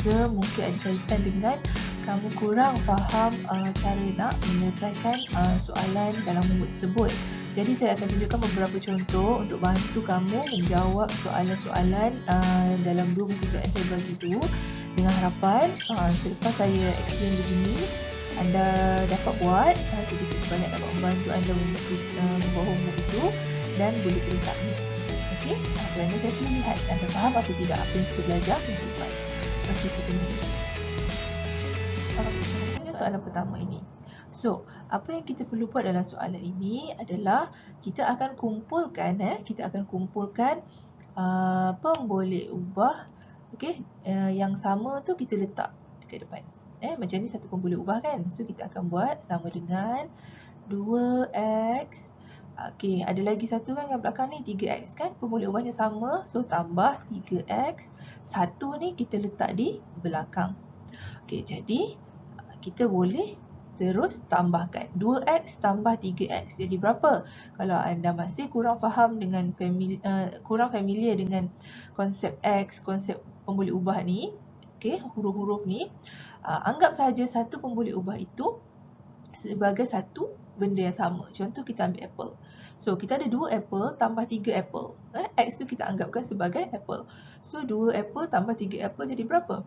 juga mungkin ada kaitan dengan kamu kurang faham cara nak menyelesaikan soalan dalam homework tersebut. Jadi saya akan tunjukkan beberapa contoh untuk bantu kamu menjawab soalan-soalan dalam 2 muka surat yang saya bagi itu, dengan harapan selepas saya explain begini, anda dapat buat sedikit sebanyak dapat membantu anda membuat homework itu dan boleh terus submit. Okey, kerana saya perlu lihat anda faham atau tidak apa yang kita belajar minggu depan. Okey, kita mula. Soalan pertama ini. So, apa yang kita perlu buat dalam soalan ini adalah kita akan kumpulkan pemboleh ubah, okey, yang sama tu kita letak dekat depan. Macam ni satu pemboleh ubah kan. So kita akan buat sama dengan 2x. Okey, ada lagi satu kan yang belakang ni 3x kan. Pemboleh ubahnya sama. So tambah 3x. Satu ni kita letak di belakang. Okey, jadi kita boleh terus tambahkan 2x tambah 3x. Jadi berapa? Kalau anda masih kurang faham dengan kurang familiar dengan konsep x, konsep pemboleh ubah ni, okey, huruf-huruf ni, anggap sahaja satu pemboleh ubah itu sebagai satu benda yang sama. Contoh kita ambil apple. So kita ada 2 apple tambah 3 apple. X tu kita anggapkan sebagai apple. So 2 apple tambah 3 apple jadi berapa?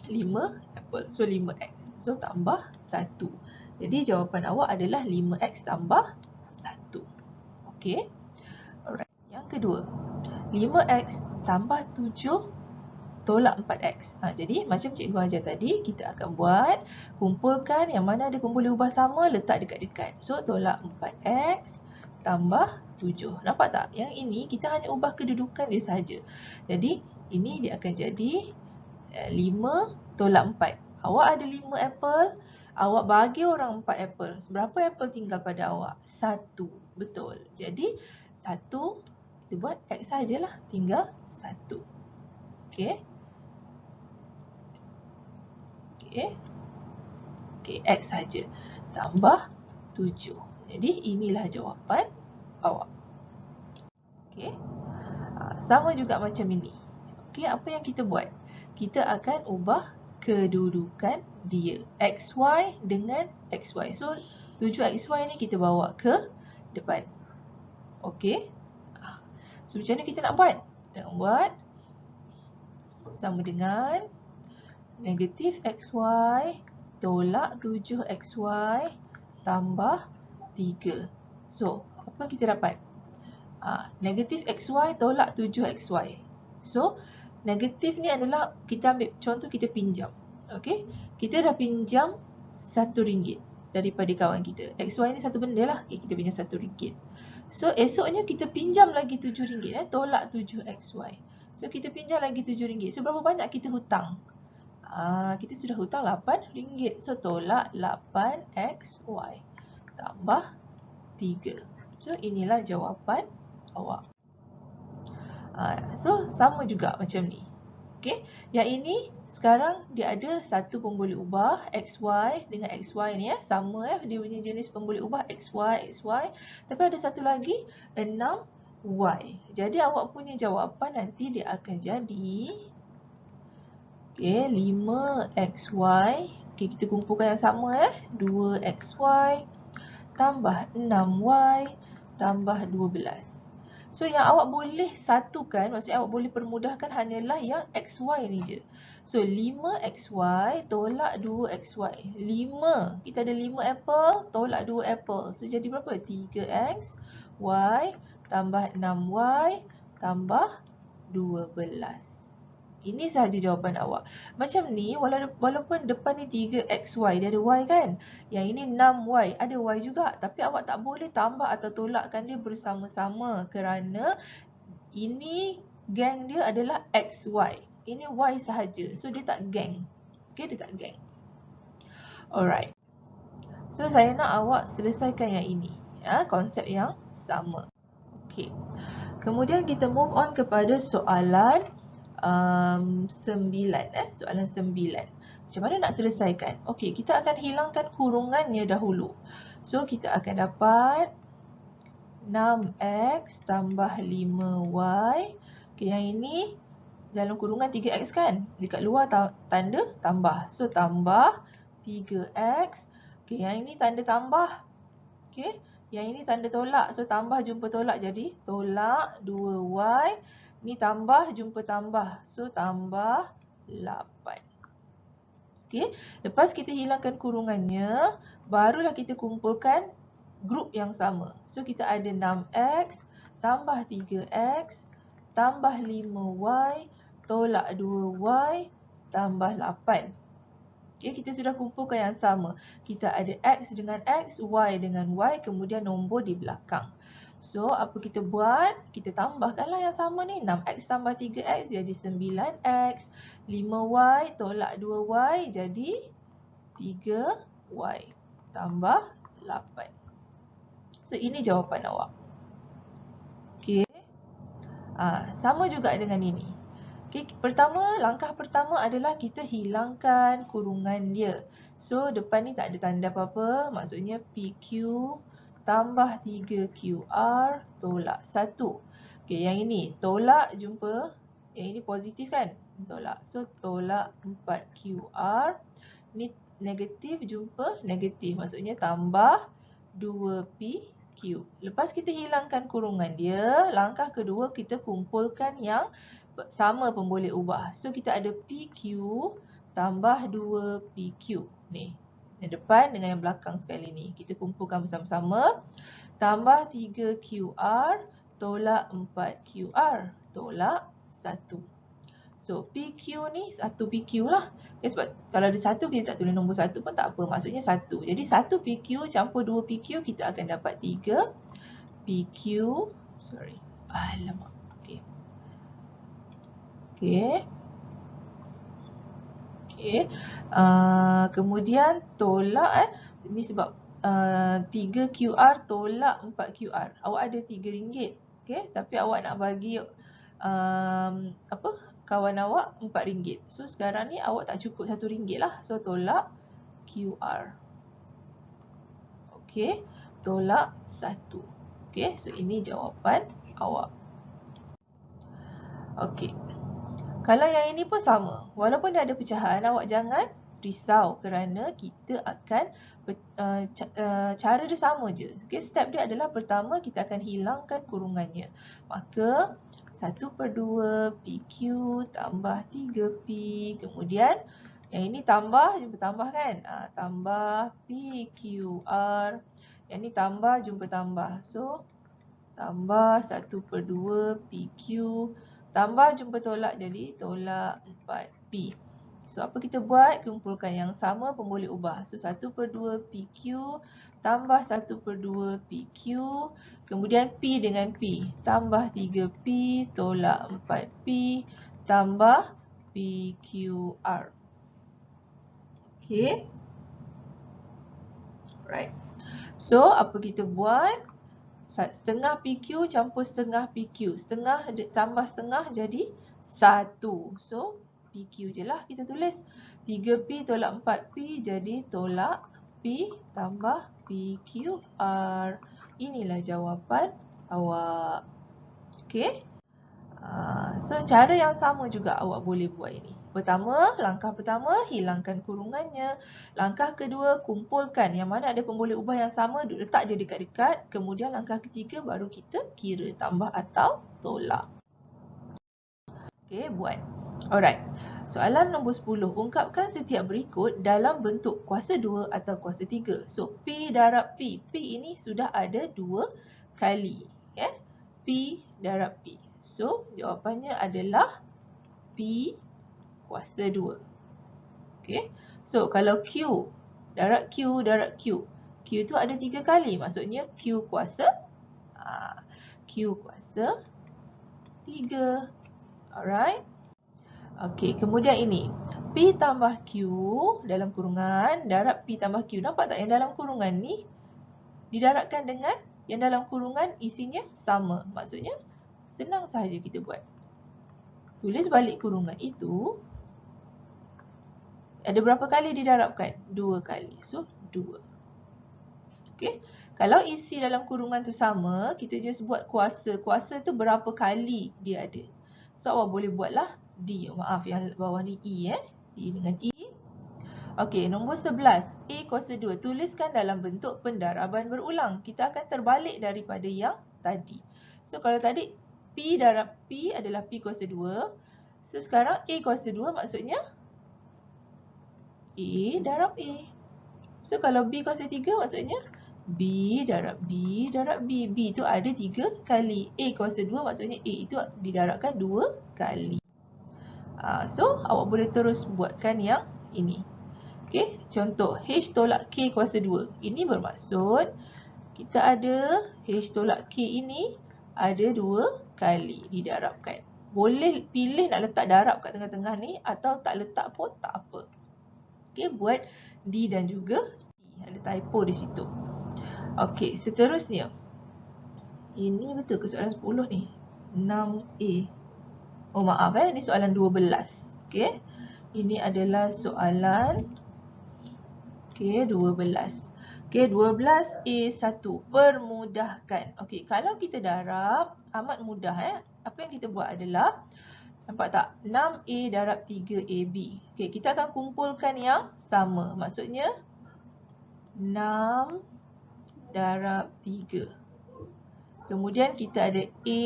5 apple. So 5x. So tambah 1. Jadi jawapan awak adalah 5x tambah 1. Okey. Alright. Yang kedua, 5x tambah 7 tolak 4x. Jadi macam cikgu ajar tadi, kita akan buat kumpulkan yang mana ada pemboleh ubah sama, letak dekat-dekat. So tolak 4x tambah 7. Nampak tak? Yang ini kita hanya ubah kedudukan dia sahaja. Jadi ini dia akan jadi 5 tolak 4. Awak ada 5 apple, awak bagi orang 4 apple. Berapa apple tinggal pada awak? 1. Betul. Jadi 1 kita buat x sajalah, tinggal 1. Okey. Okey, x saja. Tambah 7. Jadi inilah jawapan awak. Okey. Sama juga macam ini. Okey, apa yang kita buat? Kita akan ubah kedudukan dia. XY dengan XY. So 7XY ni kita bawa ke depan. Okey. So macam mana kita nak buat? Kita nak buat sama dengan negatif XY tolak 7XY tambah 3. So, apa kita dapat? Negatif XY tolak 7XY. So, negatif ni adalah kita ambil contoh kita pinjam. Okey? Kita dah pinjam RM1 daripada kawan kita. XY ni satu benda lah. Okay, kita pinjam RM1. So, esoknya kita pinjam lagi RM7. Tolak 7XY. So, kita pinjam lagi RM7. So, berapa banyak kita hutang? Kita sudah hutang RM8. So, tolak 8XY tambah 3. So, inilah jawapan awak. So, sama juga macam ni. Okay. Yang ini sekarang dia ada satu pemboleh ubah XY dengan XY ni sama dia punya jenis pemboleh ubah XY, XY. Tapi ada satu lagi 6Y. Jadi awak punya jawapan nanti dia akan jadi 5XY. Okay, kita kumpulkan yang sama 2XY tambah 6Y tambah 12. So yang awak boleh satukan, maksudnya awak boleh permudahkan hanyalah yang XY ni je. So 5XY tolak 2XY. 5, kita ada 5 apple tolak 2 apple. So jadi berapa? 3XY tambah 6Y tambah 12. Ini sahaja jawapan awak. Macam ni, walaupun depan ni 3XY, dia ada Y kan? Yang ini 6Y, ada Y juga. Tapi awak tak boleh tambah atau tolakkan dia bersama-sama kerana ini geng dia adalah XY. Ini Y sahaja. So, dia tak geng. Okay, dia tak geng. Alright. So, saya nak awak selesaikan yang ini. Konsep yang sama. Okay. Kemudian kita move on kepada soalan 9. Soalan 9. Macam mana nak selesaikan? Okey, kita akan hilangkan kurungannya dahulu. So, kita akan dapat 6x tambah 5y. Okey, yang ini dalam kurungan 3x kan? Dekat luar tanda tambah. So, tambah 3x. Okay, yang ini tanda tambah. Okay, yang ini tanda tolak. So, tambah jumpa tolak jadi tolak 2y. Ni tambah jumpa tambah. So, tambah 8. Okay, lepas kita hilangkan kurungannya, barulah kita kumpulkan grup yang sama. So, kita ada 6x tambah 3x tambah 5y tolak 2y tambah 8. Okay, kita sudah kumpulkan yang sama. Kita ada x dengan x, y dengan y, kemudian nombor di belakang. So, apa kita buat? Kita tambahkanlah yang sama ni. 6x tambah 3x jadi 9x. 5y tolak 2y jadi 3y tambah 8. So, ini jawapan awak. Okay. Sama juga dengan ini. Okay, langkah pertama adalah kita hilangkan kurungan dia. So, depan ni tak ada tanda apa-apa. Maksudnya PQ tambah 3QR tolak 1. Okay, yang ini tolak jumpa. Yang ini positif kan? Tolak. So, tolak 4QR. Ni negatif jumpa negatif. Maksudnya tambah 2PQ. Lepas kita hilangkan kurungan dia, langkah kedua kita kumpulkan yang sama pun boleh ubah. So, kita ada PQ tambah 2PQ. Ni, yang depan dengan yang belakang sekali ni. Kita kumpulkan bersama-sama. Tambah 3QR tolak 4QR tolak 1. So, PQ ni 1 PQ lah. Sebab kalau ada 1 kita tak tulis nombor 1 pun tak apa. Maksudnya 1. Jadi 1 PQ campur 2 PQ kita akan dapat 3 PQ. Sorry. Alamak. Okay. Okay. Okay. Kemudian tolak ini sebab 3QR tolak 4QR. Awak ada RM3. Okay. Tapi awak nak bagi kawan awak RM4. So, sekarang ni awak tak cukup RM1 lah. So, tolak QR. Okay. Tolak 1. Okay. So, ini jawapan awak. Okay. Kalau yang ini pun sama. Walaupun dia ada pecahan, awak jangan risau kerana kita akan cara dia sama je. Okay. Step dia adalah pertama kita akan hilangkan kurungannya. Maka 1/2 PQ tambah 3P. Kemudian yang ini tambah, jumpa tambah kan? Tambah PQR. Yang ini tambah, jumpa tambah. So, tambah 1/2 PQ. Tambah jumpa tolak jadi tolak 4P. So, apa kita buat? Kumpulkan yang sama pun boleh ubah. So, 1/2 PQ tambah 1/2 PQ. Kemudian P dengan P. Tambah 3P tolak 4P tambah PQR. Okay. Right. So, apa kita buat? Setengah PQ campur setengah PQ. Setengah tambah setengah jadi 1. So, PQ je lah kita tulis. 3P tolak 4P jadi tolak P tambah PQR. Inilah jawapan awak. Okay. So, cara yang sama juga awak boleh buat ini. Langkah pertama, hilangkan kurungannya. Langkah kedua, kumpulkan yang mana ada pemboleh ubah yang sama, letak dia dekat-dekat. Kemudian langkah ketiga, baru kita kira tambah atau tolak. Okay, buat. Alright. Soalan nombor 10. Ungkapkan setiap berikut dalam bentuk kuasa 2 atau kuasa 3. So, P darab P. P ini sudah ada 2 kali. Okay? P darab P. So, jawapannya adalah P kuasa 2. Okay. So, kalau Q darab Q darab Q. Q tu ada 3 kali. Maksudnya Q kuasa Q kuasa 3. Alright. Okay, kemudian ini. P tambah Q dalam kurungan darab P tambah Q. Nampak tak yang dalam kurungan ni didarabkan dengan yang dalam kurungan isinya sama. Maksudnya senang sahaja kita buat. Tulis balik kurungan itu. Ada berapa kali didarabkan? 2 kali. So, 2. Okay. Kalau isi dalam kurungan tu sama, kita just buat kuasa. Kuasa tu berapa kali dia ada. So, awak boleh buatlah D. Maaf, yang bawah ni E D dengan E. Okey, nombor 11. A kuasa 2. Tuliskan dalam bentuk pendaraban berulang. Kita akan terbalik daripada yang tadi. So, kalau tadi P darab P adalah P kuasa 2. So, sekarang A kuasa 2 maksudnya A darab A. So, kalau B kuasa 3 maksudnya B darab B darab B. B tu ada 3 kali. A kuasa 2 maksudnya A itu didarabkan 2 kali. So, awak boleh terus buatkan yang ini. Okey, contoh H tolak K kuasa 2. Ini bermaksud kita ada H tolak K ini ada 2 kali didarabkan. Boleh pilih nak letak darab kat tengah-tengah ni atau tak letak pun tak apa. Okey, buat D dan juga E. Ada typo di situ. Okey, seterusnya. Ini betul ke soalan 10 ni? 6A. Oh maaf ni soalan 12. Okey. Ini adalah soalan 12. 12A1. Permudahkan. Okey, kalau kita darab, amat mudah Apa yang kita buat adalah, nampak tak? 6A darab 3AB. Okey, kita akan kumpulkan yang sama. Maksudnya, 6 darab 3. Kemudian kita ada A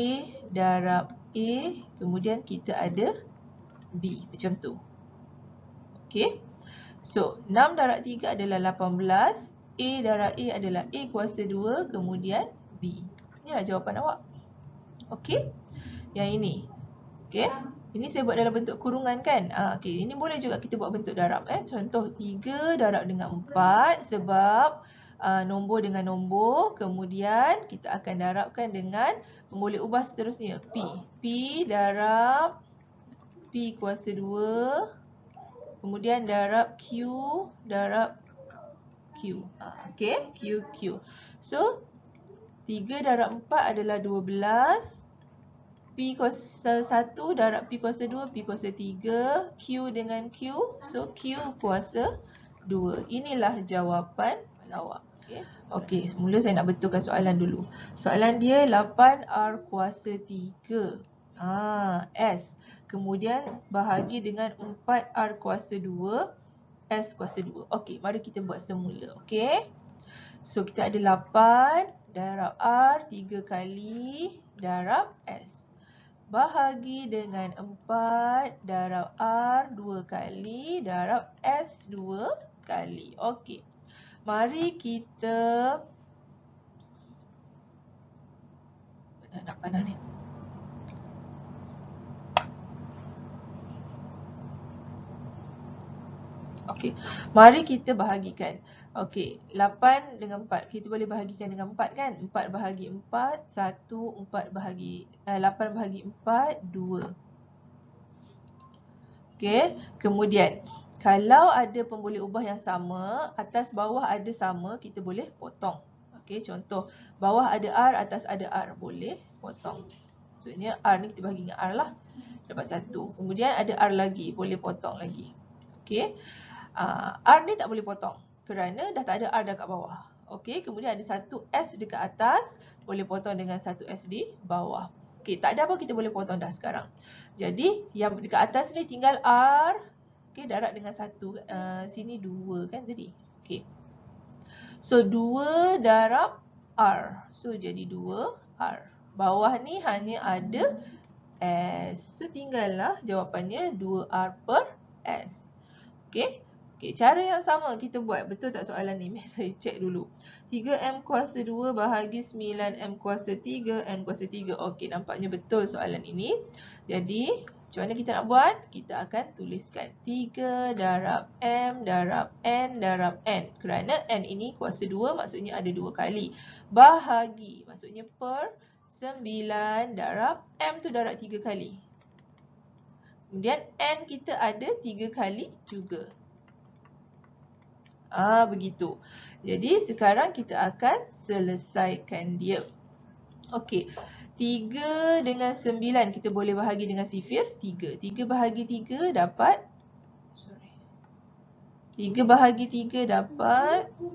darab A. Kemudian kita ada B. Macam tu. Okey. So, 6 darab 3 adalah 18. A darab A adalah A kuasa 2. Kemudian B. Inilah jawapan awak. Okey. Yang ini. Okey. Ini saya buat dalam bentuk kurungan kan. Okey. Ini boleh juga kita buat bentuk darab. Contoh 3 darab dengan 4. Sebab nombor dengan nombor. Kemudian kita akan darabkan dengan, boleh ubah seterusnya. P. P darab P kuasa 2. Kemudian darab Q darab Q. Okey, Q. So, 3 darab 4 adalah 12. P kuasa 1 darab P kuasa 2, P kuasa 3. Q dengan Q. So, Q kuasa 2. Inilah jawapan awak. Okey, semula saya nak betulkan soalan dulu. Soalan dia 8R kuasa 3. S. Kemudian bahagi dengan 4R kuasa 2, S kuasa 2. Okey, mari kita buat semula. Okey. So, kita ada 8 darab R 3 kali darab S. Bahagi dengan 4 darab R 2 kali darab S 2 kali. Okey. Mari kita... Nak panah ni. Okey, mari kita bahagikan. Okey, 8 dengan 4. Kita boleh bahagikan dengan 4 kan? 4 bahagi 4, 1, 4 bahagi 8 bahagi 4, 2. Okey, kemudian kalau ada pemboleh ubah yang sama, atas bawah ada sama, kita boleh potong. Okey, contoh bawah ada R, atas ada R, boleh potong. Maksudnya R ni kita bahagi dengan R lah. Dapat 1. Kemudian ada R lagi, boleh potong lagi. Okey. R ni tak boleh potong kerana dah tak ada R dah kat bawah. Okey, kemudian ada satu S dekat atas, boleh potong dengan satu S di bawah. Okey, tak ada apa, kita boleh potong dah sekarang. Jadi, yang dekat atas ni tinggal R. Okey, darab dengan 1. Sini 2 kan tadi. Okey. So, 2 darab R. So, jadi 2R. Bawah ni hanya ada S. So, tinggallah jawapannya 2R per S. Okey. Okey, cara yang sama kita buat. Betul tak soalan ni? Saya cek dulu. 3M kuasa 2 bahagi 9M kuasa 3, M kuasa 3. Okey, nampaknya betul soalan ini. Jadi, macam mana kita nak buat? Kita akan tuliskan 3 darab M darab N darab N. Kerana N ini kuasa 2, maksudnya ada 2 kali. Bahagi, maksudnya per 9 darab M tu darab 3 kali. Kemudian N kita ada 3 kali juga. Begitu. Jadi sekarang kita akan selesaikan dia. Okey. 3 dengan 9 kita boleh bahagi dengan sifir 3. 3 bahagi 3 dapat 3 bahagi 3 dapat 1.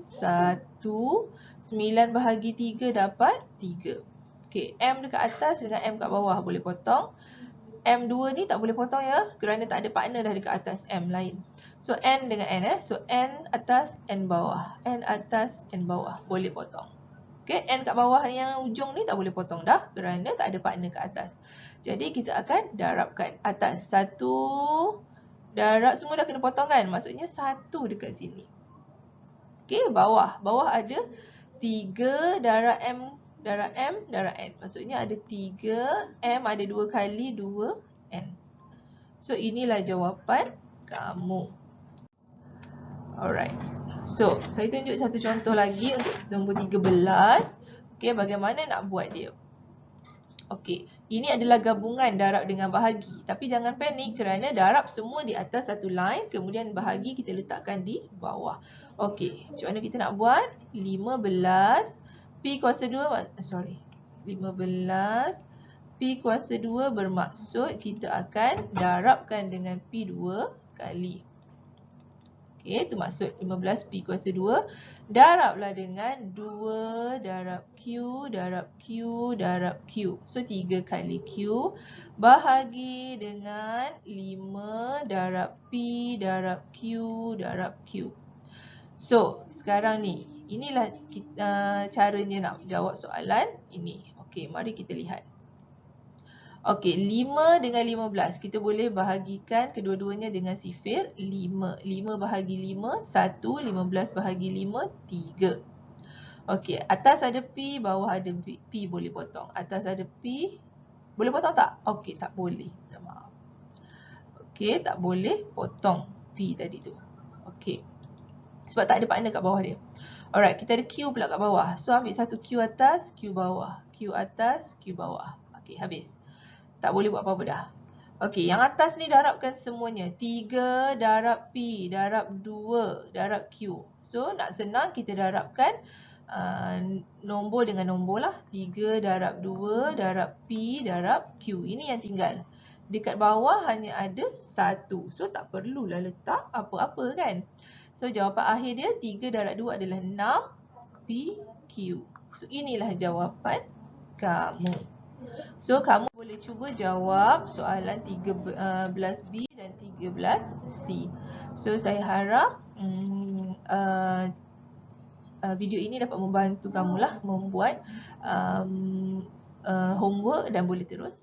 9 bahagi 3 dapat 3. Okey, M dekat atas dengan M kat bawah boleh potong. M2 ni tak boleh potong ya, kerana tak ada partner dah dekat atas M lain. So N dengan N So N atas, N bawah. N atas, N bawah. Boleh potong. Okay, N kat bawah yang ujung ni tak boleh potong dah kerana tak ada partner kat atas. Jadi kita akan darabkan atas. 1 darab, semua dah kena potong kan? Maksudnya 1 dekat sini. Okay, bawah. Bawah ada 3 darab M, darab M, darab N. Maksudnya ada 3 M, ada 2 kali 2 N. So, inilah jawapan kamu. Alright. So, saya tunjuk satu contoh lagi untuk nombor 13. Okay, bagaimana nak buat dia? Okay, ini adalah gabungan darab dengan bahagi. Tapi jangan panik kerana darab semua di atas satu line, kemudian bahagi kita letakkan di bawah. Okay, macam mana kita nak buat? 15 P kuasa 2, 15 P kuasa 2 bermaksud kita akan darabkan dengan P 2 kali. Okay, itu maksud 15 P kuasa 2. Darablah dengan 2 darab Q darab Q darab Q. So, 3 kali Q bahagi dengan 5 darab P darab Q darab Q. So, sekarang ni, inilah caranya nak jawab soalan ini. Okay, mari kita lihat. Okey, 5 dengan 15. Kita boleh bahagikan kedua-duanya dengan sifir 5. 5 bahagi 5, 1. 15 bahagi 5, 3. Okey, atas ada P, bawah ada P boleh potong. Atas ada P, boleh potong tak? Okey, tak boleh. Minta maaf. Okey, tak boleh potong P tadi tu. Okey. Sebab tak ada partner kat bawah dia. Alright, kita ada Q pula kat bawah. So, ambil satu Q atas, Q bawah. Q atas, Q bawah. Okey, habis. Tak boleh buat apa-apa dah. Okey, yang atas ni darabkan semuanya. 3 darab P, darab 2, darab Q. So, nak senang kita darabkan nombor dengan nombor lah. 3 darab 2, darab P, darab Q. Ini yang tinggal. Dekat bawah hanya ada 1. So, tak perlulah letak apa-apa kan. So, jawapan akhir dia 3 darab 2 adalah 6 P, Q. So, inilah jawapan kamu. So, kamu boleh cuba jawab soalan 13B dan 13C. So, saya harap video ini dapat membantu kamu lah membuat homework dan boleh terus